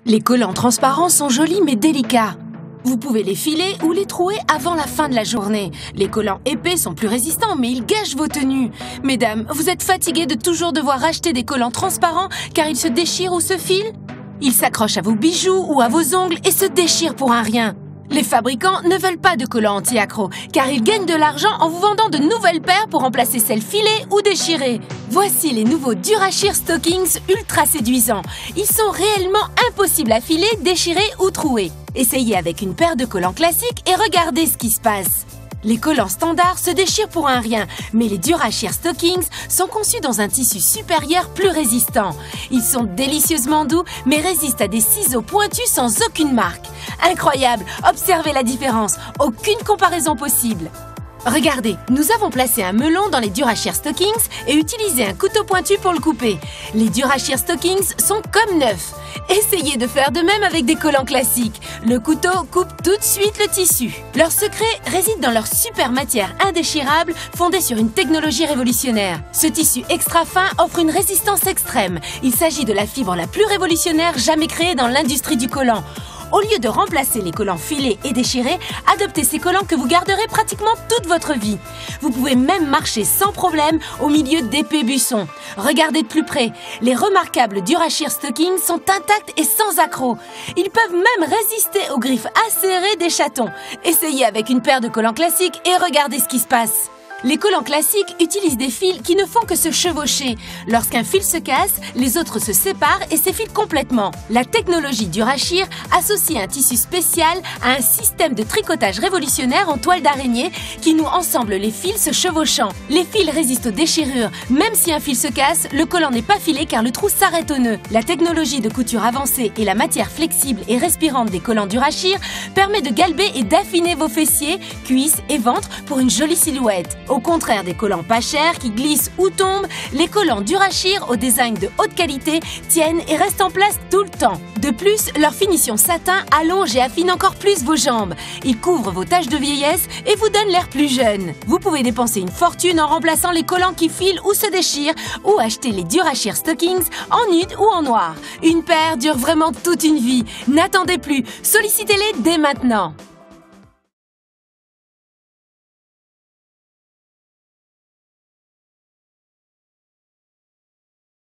Les collants transparents sont jolis mais délicats. Vous pouvez les filer ou les trouer avant la fin de la journée. Les collants épais sont plus résistants, mais ils gâchent vos tenues. Mesdames, vous êtes fatiguées de toujours devoir acheter des collants transparents car ils se déchirent ou se filent? Ils s'accrochent à vos bijoux ou à vos ongles et se déchirent pour un rien. Les fabricants ne veulent pas de collants anti-accro car ils gagnent de l'argent en vous vendant de nouvelles paires pour remplacer celles filées ou déchirées. Voici les nouveaux Durasheer Stockings ultra séduisants. Ils sont réellement impossibles à filer, déchirer ou trouer. Essayez avec une paire de collants classiques et regardez ce qui se passe. Les collants standards se déchirent pour un rien, mais les Durasheer Stockings sont conçus dans un tissu supérieur plus résistant. Ils sont délicieusement doux, mais résistent à des ciseaux pointus sans aucune marque. Incroyable! Observez la différence, aucune comparaison possible. Regardez, nous avons placé un melon dans les Durasheer Stockings et utilisé un couteau pointu pour le couper. Les Durasheer Stockings sont comme neufs. Essayez de faire de même avec des collants classiques. Le couteau coupe tout de suite le tissu. Leur secret réside dans leur super matière indéchirable fondée sur une technologie révolutionnaire. Ce tissu extra fin offre une résistance extrême. Il s'agit de la fibre la plus révolutionnaire jamais créée dans l'industrie du collant. Au lieu de remplacer les collants filés et déchirés, adoptez ces collants que vous garderez pratiquement toute votre vie. Vous pouvez même marcher sans problème au milieu d'épais buissons. Regardez de plus près, les remarquables Durasheer Stockings sont intacts et sans accroc. Ils peuvent même résister aux griffes acérées des chatons. Essayez avec une paire de collants classiques et regardez ce qui se passe. Les collants classiques utilisent des fils qui ne font que se chevaucher. Lorsqu'un fil se casse, les autres se séparent et s'effilent complètement. La technologie Durasheer associe un tissu spécial à un système de tricotage révolutionnaire en toile d'araignée qui noue ensemble les fils se chevauchant. Les fils résistent aux déchirures. Même si un fil se casse, le collant n'est pas filé car le trou s'arrête au nœud. La technologie de couture avancée et la matière flexible et respirante des collants Durasheer permet de galber et d'affiner vos fessiers, cuisses et ventre pour une jolie silhouette. Au contraire des collants pas chers qui glissent ou tombent, les collants Durasheer au design de haute qualité tiennent et restent en place tout le temps. De plus, leur finition satin allonge et affine encore plus vos jambes. Ils couvrent vos taches de vieillesse et vous donnent l'air plus jeune. Vous pouvez dépenser une fortune en remplaçant les collants qui filent ou se déchirent ou acheter les Durasheer Stockings en nude ou en noir. Une paire dure vraiment toute une vie. N'attendez plus, sollicitez-les dès maintenant.